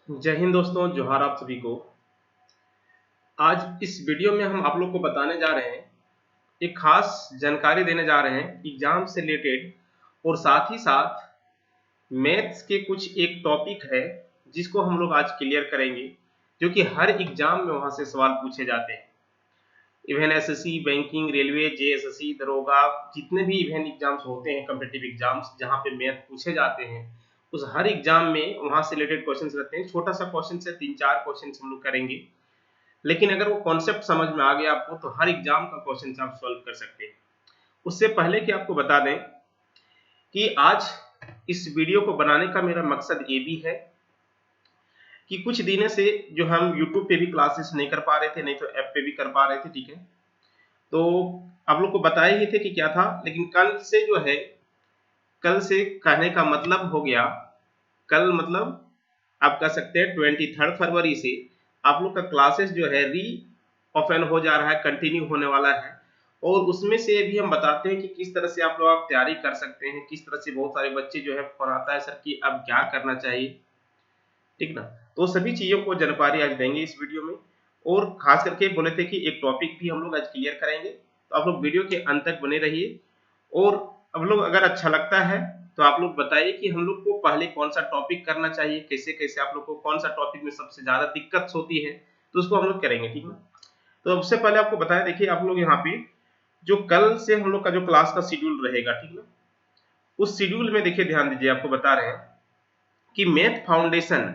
जय हिंद दोस्तों, जोहार आप सभी को। आज इस वीडियो में हम आप लोग को बताने जा रहे हैं, एक खास जानकारी देने जा रहे हैं एग्जाम से रिलेटेड, और साथ ही साथ मैथ्स के कुछ एक टॉपिक है जिसको हम लोग आज क्लियर करेंगे, जो कि हर एग्जाम में वहां से सवाल पूछे जाते हैं। Even SSC, banking, railway, JSSC, दरोगा, जितने भी इवन एग्जाम्स होते हैं, कम्पिटिटिव एग्जाम्स जहाँ पे मैथ पूछे जाते हैं, उस हर एग्जाम में वहां से रिलेटेड क्वेश्चंस रहते हैं। छोटा सा क्वेश्चन से 3-4 क्वेश्चन हम लोग करेंगे, लेकिन अगर वो कॉन्सेप्ट समझ में आ गया आपको तो हर एग्जाम का क्वेश्चन आप सॉल्व कर सकते हैं। उससे पहले कि आपको बता दें कि आज इस वीडियो को बनाने का मेरा मकसद ये भी है कि कुछ दिनों से जो हम YouTube पे भी क्लासेस नहीं कर पा रहे थे, नहीं तो ऐप पे भी कर पा रहे थे, ठीक है। तो आप लोग को बताए ही थे कि क्या था, लेकिन कल से जो है, कल से कहने का मतलब हो गया, कल मतलब आप कह सकते हैं 23 फरवरी से आप लोग का क्लासेस जो है री ओपन हो जा रहा है, कंटिन्यू होने वाला है। और उसमें से भी हम बताते हैं कि किस तरह से आप लोग तैयारी कर सकते हैं, किस तरह से बहुत सारे बच्चे जो है फोन आता है सर कि अब क्या करना चाहिए, ठीक ना। तो सभी चीजों को जानकारी आज देंगे इस वीडियो में, और खास करके बोले थे कि एक टॉपिक भी हम लोग आज क्लियर करेंगे, तो आप लोग वीडियो के अंत तक बने रहिए। और अब लोग अगर अच्छा लगता है तो आप लोग बताइए कि हम लोग को पहले कौन सा टॉपिक करना चाहिए, कैसे कैसे आप लोग को कौन सा टॉपिक में सबसे ज्यादा दिक्कत होती है, तो उसको हम लोग करेंगे, ठीक ना। तो सबसे पहले आपको बताया, देखिए आप लोग यहाँ पे जो कल से हम लोग का जो क्लास का शेड्यूल रहेगा, ठीक ना, उस शेड्यूल में देखिए ध्यान दीजिए, आपको बता रहे हैं कि मैथ फाउंडेशन,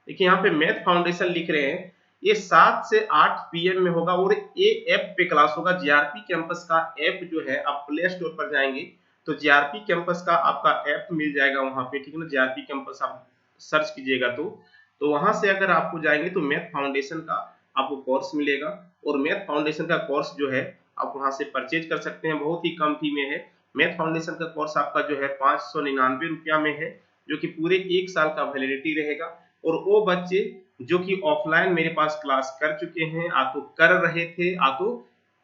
देखिए यहाँ पे मैथ फाउंडेशन लिख रहे हैं, ये 7 से 8 पीएम में होगा, और ये ऐप पे क्लास होगा। जीआरपी कैंपस का ऐप जो है, आप प्ले स्टोर पर जाएंगे तो जीआरपी कैंपस का आपका ऐप मिल जाएगा वहां पे, ठीक है ना। जीआरपी कैंपस आप सर्च कीजिएगा तो वहां से अगर आपको जाएंगे तो मैथ फाउंडेशन का आपको कोर्स मिलेगा, और मैथ फाउंडेशन का कोर्स जो है आप वहां से परचेज कर सकते हैं, बहुत ही कम फी में है। मैथ फाउंडेशन का कोर्स आपका जो है 599 रुपया में है, जो कि पूरे 1 साल का वैलिडिटी रहेगा। और वो बच्चे जो कि ऑफलाइन मेरे पास क्लास कर चुके हैं, आ तो कर रहे थे, आ तो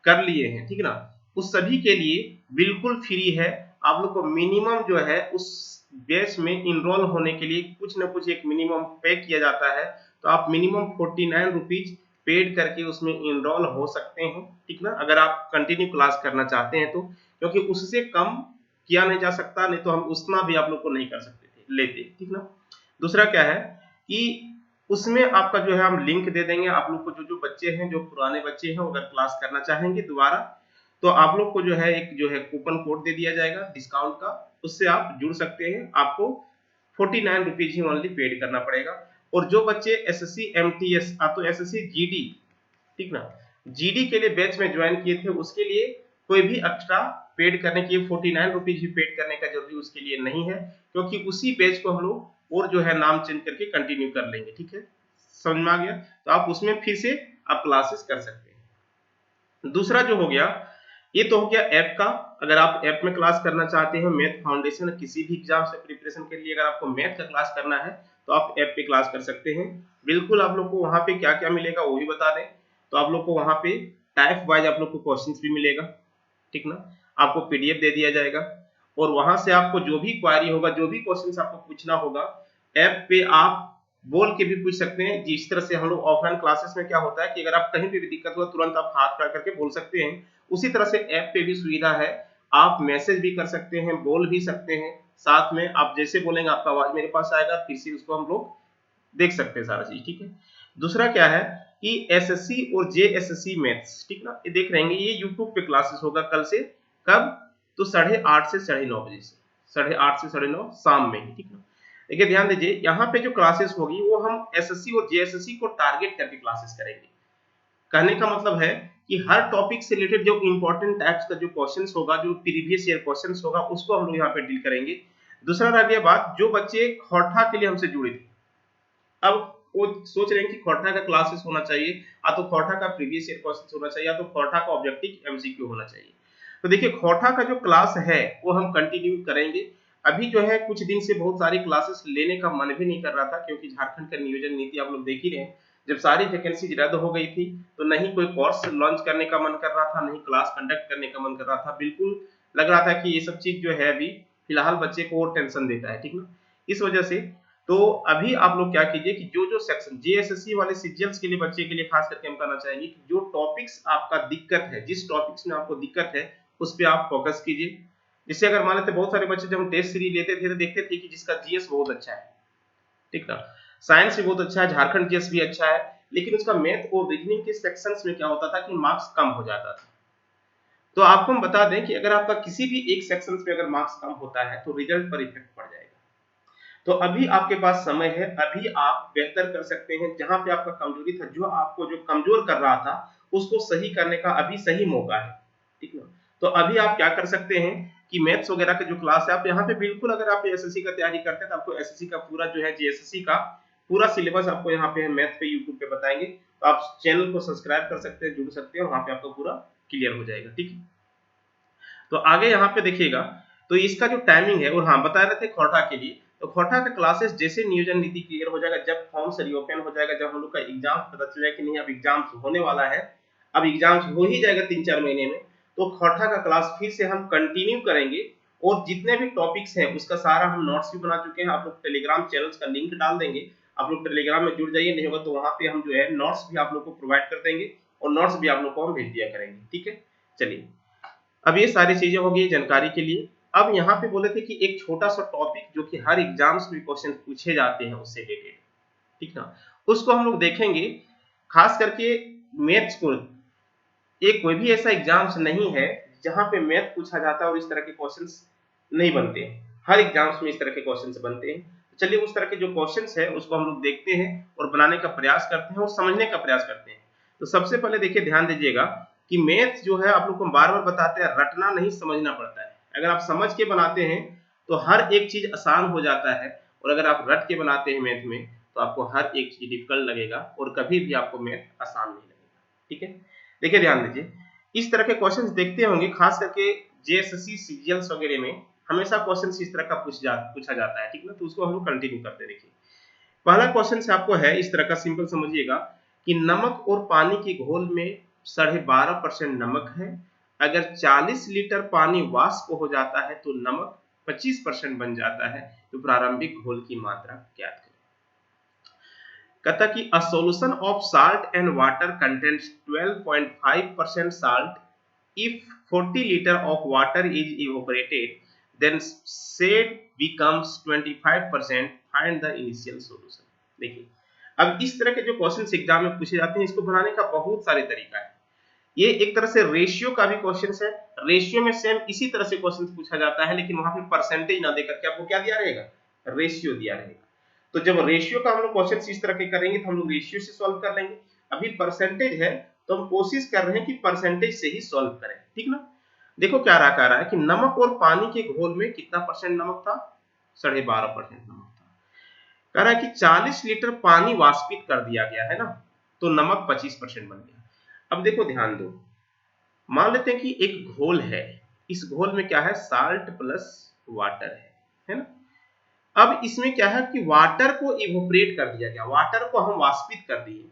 कर लिए हैं, ठीक ना, उस सभी के लिए बिल्कुल फ्री है। आप लोग को मिनिमम जो है उस बैच में इनरोल होने के लिए कुछ ना कुछ एक मिनिमम पे किया जाता है, तो आप मिनिमम 49 रुपीज पेड करके उसमें इनरोल हो सकते हैं, ठीक ना, अगर आप कंटिन्यू क्लास करना चाहते हैं तो, क्योंकि उससे कम किया नहीं जा सकता, नहीं तो हम उतना भी आप लोग को नहीं कर सकते थे लेते, ठीक ना। दूसरा क्या है कि उसमें आपका जो है हम लिंक दे देंगे आप लोग को, जो बच्चे हैं, जो पुराने बच्चे हैं, अगर क्लास करना चाहेंगे दोबारा, तो आप लोग को जो है एक जो है कूपन कोड दे दिया जाएगा डिस्काउंट का, उससे आप जुड़ सकते हैं। आपको 49 रुपीज ही ओनली पेड करना पड़ेगा। और जो बच्चे एसएससी एमटीएस तो एसएससी जीडी, ठीक ना, जीडी के लिए बैच में ज्वाइन किए थे, उसके लिए कोई भी एक्स्ट्रा पेड करने की 49 रुपीज भी पेड करने का जरूरी उसके लिए नहीं है, क्योंकि उसी बैच को हम लोग और जो है नाम चेंज करके कंटिन्यू कर लेंगे, ठीक है। समझ में आ गया, तो आप उसमें फिर से आप क्लासेस कर सकते हैं। दूसरा जो हो गया, ये तो हो गया ऐप का। अगर आप ऐप में क्लास करना चाहते हैं मैथ फाउंडेशन, किसी भी एग्जाम से प्रिपरेशन के लिए अगर आपको मैथ का क्लास करना है तो आप ऐप पे क्लास कर सकते हैं। बिल्कुल आप लोग को वहां पे क्या क्या मिलेगा वो भी बता दें, तो आप लोग को वहां पे टाइप वाइज आप लोग को क्वेश्चंस भी मिलेगा, ठीक ना, आपको पीडीएफ दे दिया जाएगा, और वहां से आपको जो भी क्वारी होगा, जो भी क्वेश्चंस आपको पूछना होगा, ऐप पे आप बोल के भी पूछ सकते हैं। जिस तरह से हम लोग ऑफलाइन क्लासेस में क्या होता है कि अगर आप कहीं पे भी दिक्कत हुआ तुरंत आप हाथ खड़ा करके बोल सकते हैं, उसी तरह से ऐप पे भी सुविधा है, आप मैसेज भी कर सकते हैं, बोल भी सकते हैं, साथ में आप जैसे बोलेंगे आपका आवाज मेरे पास आएगा, फिर से उसको हम लोग देख सकते हैं सारा चीज, ठीक है। दूसरा क्या है कि एसएससी और जेएसएससी मैथ्स, ठीक ना, ये देख रहेंगे, ये यूट्यूब पे क्लासेस होगा कल से। कब? तो 8:30 से 9:30 बजे से, 8:30 से 9:30 शाम में ही, ठीक ना। देखिए ध्यान दीजिए, यहाँ पे जो क्लासेस होगी वो हम एसएससी और जेएसएससी को टारगेट करके क्लासेस करेंगे। कहने का मतलब है कि हर टॉपिक से रिलेटेड जो इंपॉर्टेंट टाइप्स का जो क्वेश्चंस होगा, जो प्रीवियस ईयर क्वेश्चंस होगा, उसको हम लोग यहाँ पे डील करेंगे। दूसरा रह गया बात, जो बच्चे खौठा के लिए हमसे जुड़े थे, अब वो सोच रहे हैं कि खौठा का क्लासेस होना चाहिए, या तो खौठा का प्रीवियस ईयर क्वेश्चन होना चाहिए, या तो खौठा का ऑब्जेक्टिव एमसीक्यू होना चाहिए। तो देखिए खौठा का जो क्लास है वो हम कंटिन्यू करेंगे। अभी जो है कुछ दिन से बहुत सारी क्लासेस लेने का मन भी नहीं कर रहा था, क्योंकि झारखंड का नियोजन नीति आप लोग देख ही रहे हैं, जब सारी वैकेंसी रद्द हो गई थी तो नहीं कोई कोर्स लॉन्च करने का मन कर रहा था, नहीं क्लास कंडक्ट करने का मन कर रहा था। बिल्कुल लग रहा था कि ये सब चीज जो है अभी फिलहाल बच्चे को और टेंशन देता है, ठीक ना। इस वजह से तो अभी आप लोग क्या कीजिए कि जो जो सेक्शन जेएसएससी वाले सीजीएल्स के लिए बच्चे के लिए खास करके हम करना चाहेंगे कि जो टॉपिक्स आपका दिक्कत है, जिस टॉपिक्स में आपको दिक्कत है उस पे आप फोकस कीजिए। जिससे अगर मान लेते बहुत सारे बच्चे जब हम टेस्ट सीरीज लेते थे तो देखते थे कि जिसका जीएस बहुत अच्छा है, ठीक ना, साइंस भी बहुत अच्छा है, झारखंड जीएस भी अच्छा है, लेकिन उसका मैथ और रीजनिंग के सेक्शंस में क्या होता था कि मार्क्स कम हो जाता था। तो आपको हम बता दें कि अगर आपका किसी भी एक सेक्शन में अगर मार्क्स कम होता है तो रिजल्ट पर इफेक्ट पड़ जाएगा। तो अभी आपके पास समय है, अभी आप बेहतर कर सकते हैं। जहां पे आपका कमजोरी था, जो आपको जो कमजोर कर रहा था, उसको सही करने का अभी सही मौका है, ठीक ना। तो अभी आप क्या कर सकते हैं कि मैथ्स वगैरह के जो क्लास है आप यहाँ पे बिल्कुल, अगर आप एसएससी का तैयारी करते हैं तो आपको एसएससी का पूरा जो है जेएसएससी का पूरा सिलेबस आपको यहाँ पे मैथ पे यूट्यूब पे बताएंगे। तो आप चैनल को सब्सक्राइब कर सकते हैं, जुड़ सकते हैं, वहां पे आपको पूरा क्लियर हो जाएगा, ठीक है। तो आगे यहाँ पे देखिएगा, तो इसका जो टाइमिंग है, और हाँ बता रहे थे खोटा के लिए, तो खोटा का क्लासेस जैसे नियोजन नीति क्लियर हो जाएगा, जब फॉर्म से रिओपन हो जाएगा, जब हम लोग का एग्जाम पता चल जाएगा कि नहीं अब एग्जाम्स होने वाला है, अब एग्जाम्स हो ही जाएगा 3-4 महीने में, तो खोटा का क्लास फिर से हम कंटिन्यू करेंगे। और जितने भी टॉपिक्स हैं उसका सारा हम नोट्स भी बना चुके हैं, आप लोग टेलीग्राम चैनल्स का लिंक डाल देंगे, आप लोग टेलीग्राम में जुड़ जाइए, नहीं होगा तो वहां पे हम जो है नोट्स भी आप लोग को प्रोवाइड कर देंगे, और नोट्स भी आप लोग को हम भेज दिया करेंगे, ठीक है। चलिए, अब ये सारी चीजें हो गई जानकारी के लिए। अब यहाँ पे बोले थे कि एक छोटा सा टॉपिक जो कि हर एग्जाम्स में क्वेश्चन पूछे जाते हैं उससे रिलेटेड, ठीक ना, उसको हम लोग देखेंगे। खास करके मैथ्स को, एक कोई भी ऐसा एग्जाम्स नहीं है जहां पे मैथ पूछा जाता है और इस तरह के क्वेश्चंस नहीं बनते हैं, हर एग्जाम्स में इस तरह के क्वेश्चंस बनते हैं। तो चलिए उस तरह के जो क्वेश्चंस है उसको हम लोग देखते हैं और बनाने का प्रयास करते हैं और समझने का प्रयास करते हैं। तो सबसे पहले देखिए, ध्यान दीजिएगा कि मैथ जो है आप लोग को बार बार बताते हैं, रटना नहीं समझना पड़ता है। अगर आप समझ के बनाते हैं तो हर एक चीज आसान हो जाता है, और अगर आप रट के बनाते हैं मैथ में तो आपको हर एक चीज डिफिकल्ट लगेगा और कभी भी आपको मैथ आसान नहीं लगेगा, ठीक है। देखिए ध्यान दीजिए, इस तरह के क्वेश्चंस देखते होंगे, खास करके जेएसएससी सीजीएल्स वगैरह में हमेशा क्वेश्चंस इस तरह का पूछा जाता है, ठीक ना। तो उसको हम लोग कंटिन्यू करते हैं। देखिए पहला क्वेश्चन से आपको है इस तरह का, सिंपल समझिएगा कि नमक और पानी के घोल में 12.5% नमक है, अगर 40 लीटर पानी वाष्प हो जाता है तो नमक 25% बन जाता है, तो प्रारंभिक घोल की मात्रा ज्ञात करें। कहता कि a solution of salt and water contains 12.5% salt. If 40 liter of water is evaporated, then said becomes 25%. Find the initial solution. देखिए, अब इस तरह के जो क्वेश्चन एग्जाम में पूछे जाते हैं, इसको बनाने का बहुत सारे तरीका है। ये एक तरह से रेशियो का भी क्वेश्चन है, रेशियो में सेम इसी तरह से क्वेश्चन पूछा जाता है, लेकिन वहां पे परसेंटेज ना देकर के आपको क्या दिया रहेगा, रेशियो दिया रहेगा। तो जब रेशियो का हम लोग क्वेश्चन इस तरह के करेंगे तो हम लोग रेशियो से सॉल्व कर लेंगे। अभी परसेंटेज है तो हम कोशिश कर रहे हैं कि परसेंटेज से ही सॉल्व करें, ठीक ना। देखो क्या कह रहा है कि नमक और पानी के घोल में कितना परसेंट नमक था, 12.5% नमक था। कह रहा है कि 40 लीटर पानी वाष्पित कर दिया गया है ना, तो नमक 25% बन गया। अब देखो ध्यान दो, मान लेते हैं कि एक घोल है, इस घोल में क्या है, साल्ट प्लस वाटर है ना। अब इसमें क्या है कि वाटर को इवोपरेट कर दिया गया, वाटर को हम वाष्पित कर दिए,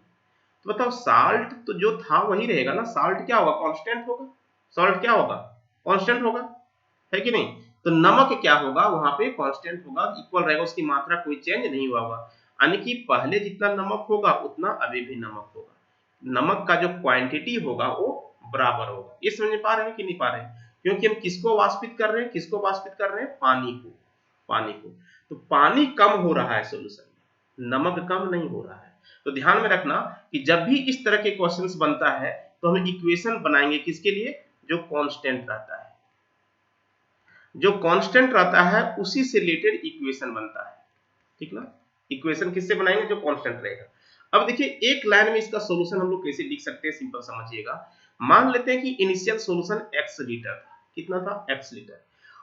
तो बताओ साल्ट तो जो था वही रहेगा ना, साल्ट क्या होगा, कांस्टेंट होगा, साल्ट क्या होगा, कांस्टेंट होगा, है कि नहीं। तो नमक क्या होगा, वहां पे कांस्टेंट होगा, इक्वल रहेगा, उसकी मात्रा कोई चेंज नहीं हुआ होगा, यानी कि पहले जितना नमक होगा उतना अभी भी नमक होगा, नमक का जो क्वांटिटी होगा वो बराबर होगा। ये समझ पा रहे हैं कि नहीं पा रहे हैं, क्योंकि हम किसको वाष्पित कर रहे हैं, किसको वाष्पित कर रहे हैं, पानी को, पानी को। तो पानी कम हो रहा है सोल्यूशन में, नमक कम नहीं हो रहा है। तो ध्यान में रखना कि जब भी इस तरह के क्वेश्चंस बनता है तो हम इक्वेशन बनाएंगे किसके लिए, जो कांस्टेंट रहता है, जो कांस्टेंट रहता है उसी से रिलेटेड इक्वेशन बनता है, ठीक ना। इक्वेशन किससे बनाएंगे, जो कांस्टेंट रहेगा। अब देखिए एक लाइन में इसका सॉल्यूशन हम लोग कैसे लिख सकते हैं, सिंपल समझिएगा। मान लेते हैं कि इनिशियल सॉल्यूशन x लीटर था, कितना था, x लीटर,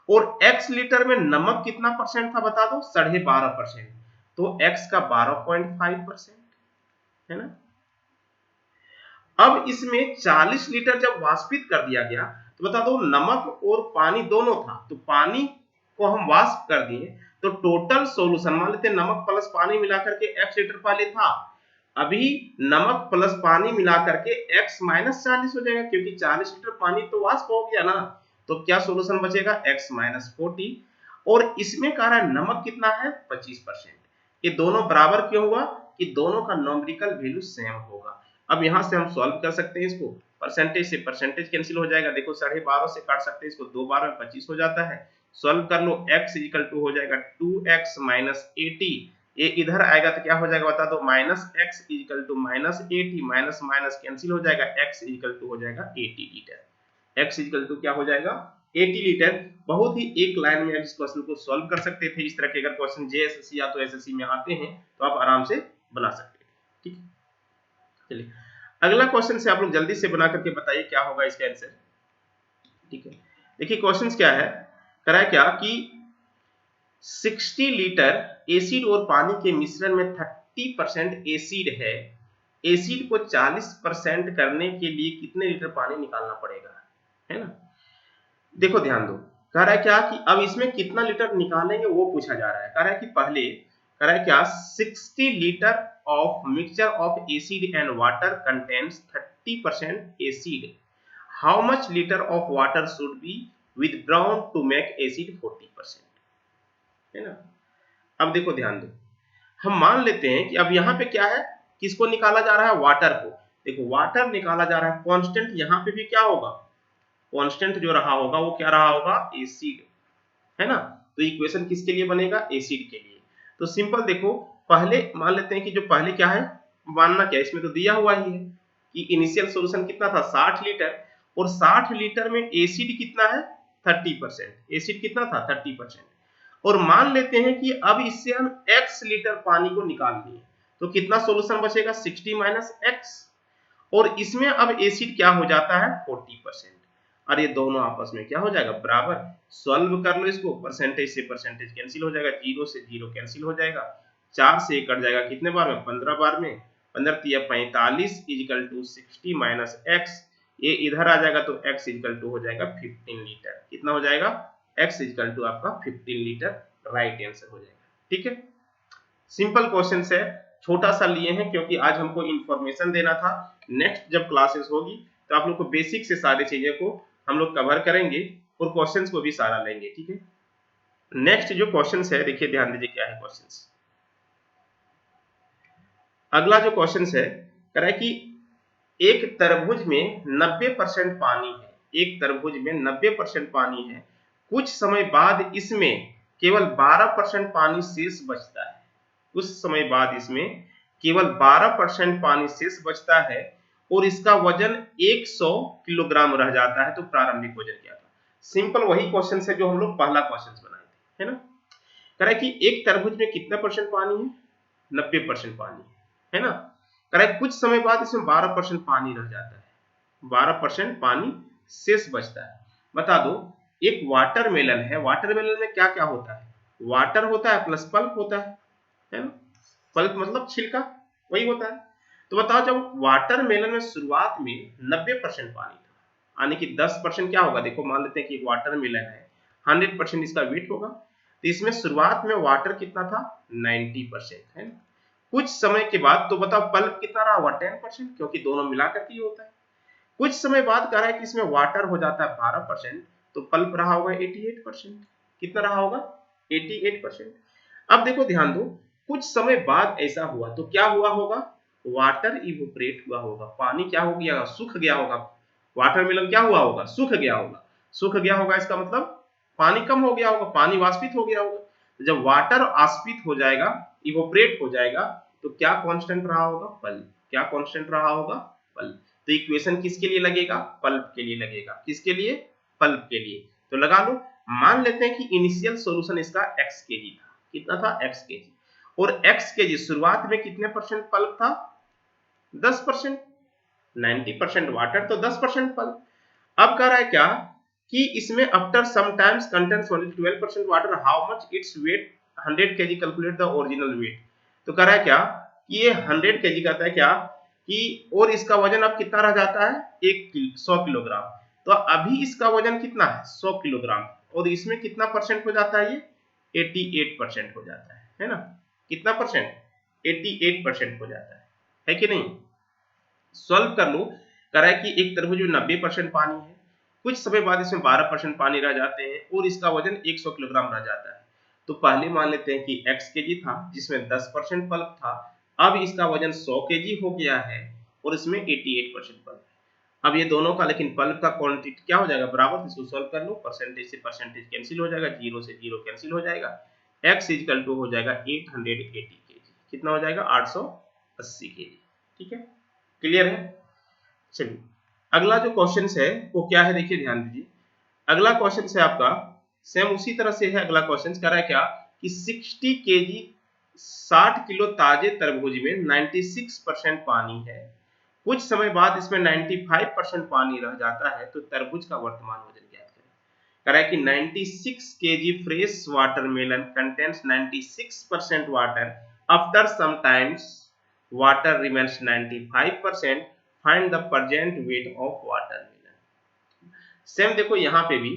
और x लीटर में नमक कितना परसेंट था बता दो, 12.5%, तो x का 12.5% है ना। अब इसमें 40 लीटर जब वाष्पित कर दिया गया तो बता दो नमक और पानी दोनों था, तो पानी को हम वाष्प कर दिए, तो टोटल सॉल्यूशन मान लेते हैं नमक प्लस पानी मिलाकर के x लीटर पहले था, अभी नमक प्लस पानी मिलाकर के x माइनस 40 हो जाएगा, क्योंकि 40 लीटर पानी तो वाष्प हो गया ना, तो क्या सॉल्यूशन बचेगा, x माइनस 40। और इसमें कह रहा है नमक कितना है, 25%, ये दोनों बराबर क्यों हुआ कि दोनों का नॉमेरिकल वैल्यू सेम होगा। अब यहाँ से हम सॉल्व कर सकते हैं इसको, परसेंटेज से परसेंटेज कैंसिल हो जाएगा, देखो 12.5 से काट सकते हैं इसको, 2 बार में 25 हो जाता है। सॉल्व कर लो, x इक्वल टू हो जाएगा 2x माइनस 80, ये इधर आएगा तो क्या हो जाएगा बता दो, minus x equal to minus 80, minus minus cancel हो जाएगा, x इक्वल टू हो जाएगा 80 लीटर। x इक्वल टू क्या हो जाएगा 80 लीटर। बहुत ही एक लाइन में इस क्वेश्चन को सॉल्व कर सकते थे। इस तरह के अगर क्वेश्चन जेएसएससी या तो एसएससी में आते हैं तो आप आराम से बना सकते हैं। ठीक है, चलिए अगला क्वेश्चन से आप लोग जल्दी से बना करके बताइए क्या होगा इसका आंसर। ठीक है, देखिए क्वेश्चन क्या है, करा क्या कि 60 लीटर एसिड और पानी के मिश्रण में 30% एसिड है, एसिड को 40% करने के लिए कितने लीटर पानी निकालना पड़ेगा, है ना। देखो ध्यान दो, कह रहा है क्या कि अब इसमें कितना लीटर निकालेंगे वो पूछा जा रहा है। कह रहा है कि पहले कह रहा है क्या 60 litre of mixture of acid and water contains 30% acid, how much litre of water should be withdrawn to make acid 40%, है ना। अब देखो ध्यान दो, हम मान लेते हैं कि अब यहाँ पे क्या है, किसको निकाला जा रहा है, वाटर को। देखो वाटर निकाला जा रहा है, कांस्टेंट यहाँ पे भी क्या होगा, कांस्टेंट जो रहा होगा वो क्या रहा होगा, एसिड, है ना। तो इक्वेशन किसके लिए बनेगा, एसिड के लिए। तो सिंपल देखो, पहले मान लेते हैं कि जो पहले क्या है, मानना क्या, इसमें तो दिया हुआ ही है कि इनिशियल सॉल्यूशन कितना था 60 लीटर, और 60 लीटर में एसिड कितना है 30%, एसिड कितना था 30%। और मान लेते हैं कि अब इससे हम x लीटर पानी को निकालनी है, तो कितना सॉल्यूशन बचेगा 60 माइनस x, और इसमें अब एसिड क्या हो जाता है 40%, और ये दोनों आपस में क्या हो जाएगा बराबर। सॉल्व कर लो इसको, परसेंटेज से परसेंटेज कैंसिल हो जाएगा, 0 से 0 कैंसिल हो जाएगा, 4 से कट जाएगा कितने बार में, 15 बार में, 15 तिया 45 इक्वल टू 60 माइनस x, ये इधर आ जाएगा तो x इक्वल टू हो जाएगा 15 लीटर। कितना हो जाएगा, x इक्वल टू आपका 15 लीटर, राइट आंसर हो जाएगा। ठीक है, सिंपल क्वेश्चन है, छोटा सा लिए हैं क्योंकि आज हमको इंफॉर्मेशन देना था। नेक्स्ट जब क्लासेस होगी तो आप लोग को बेसिक से सारी चीजें को हम लोग कवर करेंगे और क्वेश्चंस को भी सारा लेंगे। ठीक है, नेक्स्ट जो क्वेश्चंस है देखिए ध्यान दीजिए क्या है क्वेश्चंस। अगला जो क्वेश्चंस है कह रहा है कि एक तरबूज में 90% पानी है, एक तरबूज में 90% पानी है, कुछ समय बाद इसमें केवल 12% पानी शेष बचता है, कुछ समय बाद इसमें केवल 12% पानी शेष बचता है और इसका वजन 100 किलोग्राम रह जाता है, तो प्रारंभिक वजन क्या था। सिंपल वही क्वेश्चन है जो हम लोग पहला क्वेश्चन बनाए थे, है ना। कह रहा है कि एक तरबूज में कितना परसेंट पानी है, 90% पानी है ना। कह रहा है कुछ समय बाद इसमें 12% पानी रह जाता है, 12% पानी शेष बचता है। बता दो, एक वाटरमेलन है, वाटरमेलन में क्या क्या होता है, वाटर होता है प्लस पल्प होता है ना। पल्प मतलब छिलका, वही होता है। तो बताओ जब वाटरमेलन में शुरुआत में 90% पानी था, यानी कि 10% क्या होगा, देखो मान लेते हैं कि एक वाटरमेलन है, 100% इसका वेट होगा, तो इसमें शुरुआत में वाटर कितना था 90% है ना। कुछ समय के बाद तो बताओ पल्प कितना रहा हुआ 10%, क्योंकि दोनों मिलाकर के होता है। कुछ समय बाद कह रहा है कि इसमें वाटर हो जाता है 12%, तो पल्प रहा होगा 88%। कितना रहा होगा 88%। अब देखो ध्यान दो, कुछ समय बाद ऐसा हुआ तो क्या हुआ होगा, वाटर इवोपरेट हुआ होगा, पानी क्या हो गया, सूख गया होगा, वाटरमेलन क्या हुआ होगा, सूख गया होगा। सूख गया होगा इसका मतलब पानी कम हो गया होगा, पानी वाष्पित हो गया होगा। जब वाटर वाष्पित हो जाएगा, इवोपरेट हो जाएगा, तो क्या कांस्टेंट रहा होगा, पल्प। क्या कांस्टेंट रहा होगा, पल्प। तो इक्वेशन किसके लिए लगेगा, पल्प के लिए लगेगा। किसके लिए, पल्प के लिए। तो लगा लो, मान लेते हैं कि इनिशियल सॉल्यूशन इसका x kg था, कितना था x kg, और x kg शुरुआत में कितने परसेंट पल्प था 10%, 90% वाटर तो 10% पल्प। अब कह रहा है क्या कि इसमें after some times contents only 12% water, how much its weight 100 kg, calculate the original weight. तो कह रहा है क्या कि ये 100 kg कहता है क्या कि, और इसका वजन अब कितना रह जाता है 100 किलोग्राम। तो अभी इसका वजन कितना है 100 किलोग्राम, और इसमें कितना परसेंट हो जाता है ये 88% हो जाता है ना। कितना परसेंट 88% हो जाता है कि नहीं। सॉल्व कर लो, कह रहा है कि एक तरबूज में 90% पानी है, कुछ समय बाद इसमें 12% पानी रह जाते हैं और इसका वजन 100 किलोग्राम रह जाता है। तो पहले मान लेते हैं कि x केजी था जिसमें 10% पल्प था, अब इसका वजन 100 केजी हो गया है और इसमें 88% पल्प। अब ये दोनों का लेकिन पल्प का क्वांटिटी क्या हो जाएगा, बराबर, इसको सॉल्व कर लो, परसेंटेज से परसेंटेज कैंसिल हो जाएगा, 0 से 0 कैंसिल हो जाएगा, x इक्वल टू हो जाएगा 880 केजी, कितना हो जाएगा 880 केजी। ठीक है, क्लियर है। चलिए अगला जो क्वेश्चन है वो क्या है, देखिए ध्यान दीजिए। अगला क्वेश्चन है आपका सेम उसी तरह से है। अगला क्वेश्चन कह रहा है क्या कि 60 केजी 60 किलो ताजे तरबूज में 96% पानी है, कुछ समय बाद इसमें 95% पानी रह जाता है, तो तरबूज का वर्तमान वजन ज्ञात करें। कह रहा है कि 96 kg fresh watermelon contains 96% water, after some times water remains 95%, find the present weight of watermelon. Same देखो यहाँ पे भी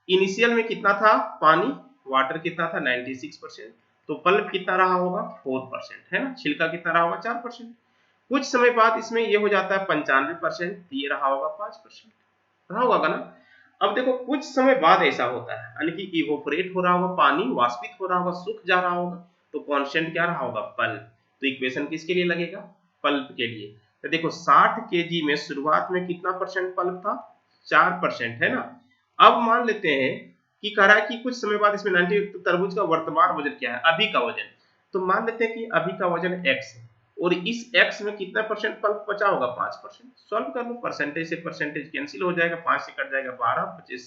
इनिशियल में कितना था पानी, वाटर कितना था 96%, तो पल्प कितना रहा होगा 4%, है ना, छिलका कितना रहा होगा 4%। कुछ समय बाद इसमें ये हो जाता है 95%, ये रहा होगा 5%, रहा होगा ना। अब देखो कुछ समय बाद ऐसा होता है, यानी कि इवोपरेट हो रहा होगा, पानी वाष्पित हो रहा होगा, सूख जा रहा होगा, तो कांस्टेंट क्या रहा होगा, पल्प। तो इक्वेशन किसके लिए लगेगा, पल्प के लिए। तो देखो 60 केजी में शुरुआत में कितना परसेंट पल्प था, 4%, है ना। अब मान लेते हैं कि कह रहा है कि कुछ समय बाद इसमें 90, तो तरबूज का वर्तमान वजन क्या है, अभी का वजन, तो मान लेते हैं कि अभी का वजन x है और इस x में कितना परसेंट पल्प बचा होगा, 5%। सॉल्व कर लो, परसेंटेज से परसेंटेज कैंसिल हो जाएगा, 5 से कट जाएगा 12, 25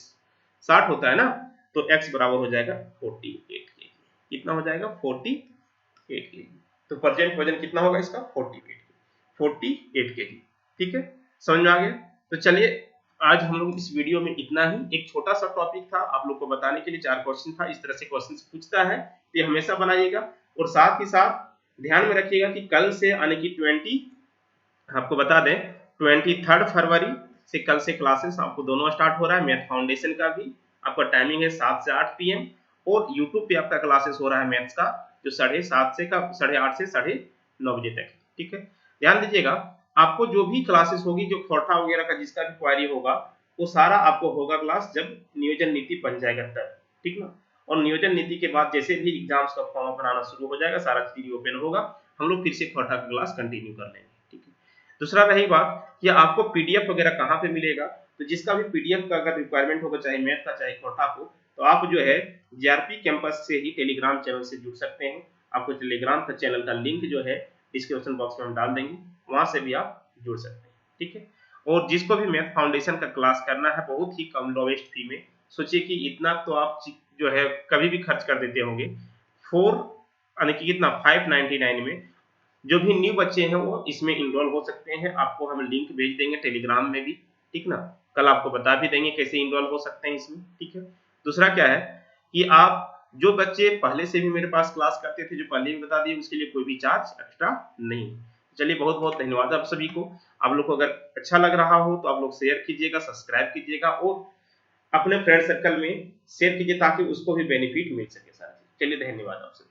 60 होता है ना, तो x बराबर हो जाएगा 48 केजी। कितना हो जाएगा 48 केजी। तो प्रेजेंट वजन कितना होगा इसका 48 केजी। ठीक है, समझ में आ गया। तो चलिए आज हम लोग इस वीडियो में इतना ही, एक छोटा सा टॉपिक था आप लोग को बताने के लिए, 4 क्वेश्चन था। इस तरह से क्वेश्चन पूछता है तो ये हमेशा बनाइएगा, और साथ ही साथ ध्यान में रखिएगा कि कल से यानी कि 20 आपको बता दें 23 फरवरी से कल से क्लासेस आपको दोनों स्टार्ट हो रहा है। मैथ फाउंडेशन का भी आपका टाइमिंग है 7 से 8 PM, और यूट्यूब पे आपका क्लासेस हो रहा है मैथ्स का, जो 8:30 से 9:30 बजे तक। ठीक है, ध्यान दीजिएगा, आपको जो भी क्लासेस होगी, जो खोटा वगैरह का जिसका भी क्वारी होगा, वो सारा आपको होगा क्लास जब नियोजन नीति बन जाएगा तब, ठीक ना। और नियोजन नीति के बाद जैसे भी एग्जाम्स का फॉर्म बनाना शुरू हो जाएगा, सारा चीज ओपन होगा, हम लोग फिर से खोटा का क्लास कंटिन्यू कर लेंगे। ठीक है, दूसरा रही बात कि आपको पीडीएफ वगैरह कहाँ पे मिलेगा, तो जिसका भी पीडीएफ का अगर रिक्वायरमेंट होगा, चाहे मैथ का चाहे खोटा को, तो आप जो है जीआरपी कैंपस से ही टेलीग्राम चैनल से जुड़ सकते हैं। आपको टेलीग्राम का चैनल का लिंक जो है डिस्क्रिप्शन बॉक्स में हम डाल देंगे, वहां से भी आप जुड़ सकते हैं। ठीक है, और जिसको भी मैथ फाउंडेशन का क्लास करना है बहुत ही कम लोवेस्ट फी में, सोचिए कि इतना तो आप जो है कभी भी खर्च कर देते होंगे, 4 यानी कि कितना 599 में जो भी न्यू बच्चे हैं वो इसमें इनरोल हो सकते हैं। आपको हम लिंक भेज देंगे टेलीग्राम में भी, ठीक ना, कल आपको बता भी देंगे कैसे इनरोल हो सकते हैं इसमें। ठीक है, दूसरा क्या है कि आप जो बच्चे पहले से भी मेरे पास क्लास करते थे, जो पहले भी बता दिए, उसके लिए कोई भी चार्ज एक्स्ट्रा नहीं। चलिए बहुत बहुत धन्यवाद आप सभी को। आप लोग को अगर अच्छा लग रहा हो तो आप लोग शेयर कीजिएगा, सब्सक्राइब कीजिएगा, और अपने फ्रेंड सर्कल में शेयर कीजिए ताकि उसको भी बेनिफिट मिल सके। सर चलिए धन्यवाद आप सभी।